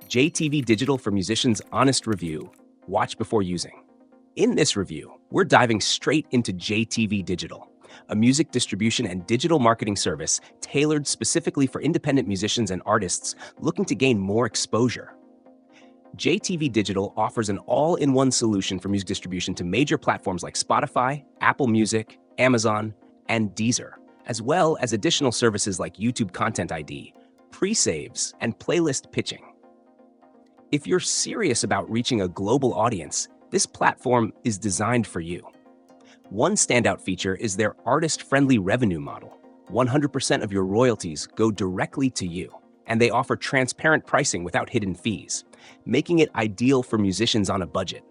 JTV Digital for Musicians Honest Review. Watch before using. In this review, we're diving straight into JTV Digital, a music distribution and digital marketing service tailored specifically for independent musicians and artists looking to gain more exposure. JTV Digital offers an all-in-one solution for music distribution to major platforms like Spotify, Apple Music, Amazon, and Deezer, as well as additional services like YouTube Content ID, pre-saves, and playlist pitching. If you're serious about reaching a global audience, this platform is designed for you. One standout feature is their artist-friendly revenue model. 100% of your royalties go directly to you, and they offer transparent pricing without hidden fees, making it ideal for musicians on a budget.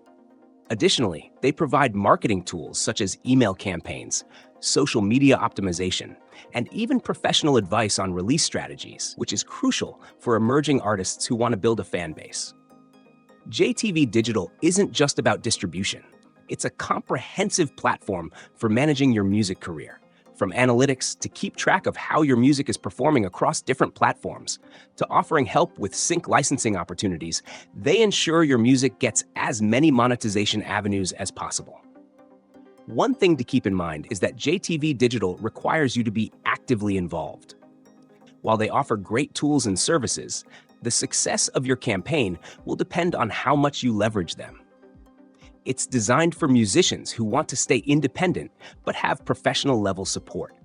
Additionally, they provide marketing tools such as email campaigns, social media optimization, and even professional advice on release strategies, which is crucial for emerging artists who want to build a fan base. JTV Digital isn't just about distribution. It's a comprehensive platform for managing your music career. From analytics to keep track of how your music is performing across different platforms, to offering help with sync licensing opportunities, they ensure your music gets as many monetization avenues as possible. One thing to keep in mind is that JTV Digital requires you to be actively involved. While they offer great tools and services, the success of your campaign will depend on how much you leverage them. It's designed for musicians who want to stay independent but have professional-level support.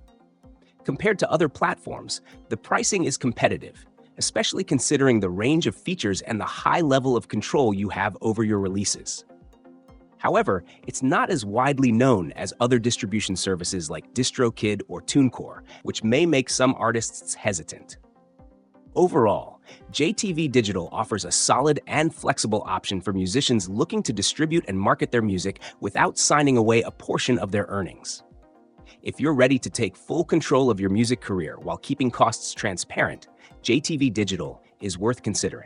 Compared to other platforms, the pricing is competitive, especially considering the range of features and the high level of control you have over your releases. However, it's not as widely known as other distribution services like DistroKid or TuneCore, which may make some artists hesitant. Overall, JTV Digital offers a solid and flexible option for musicians looking to distribute and market their music without signing away a portion of their earnings. If you're ready to take full control of your music career while keeping costs transparent, JTV Digital is worth considering.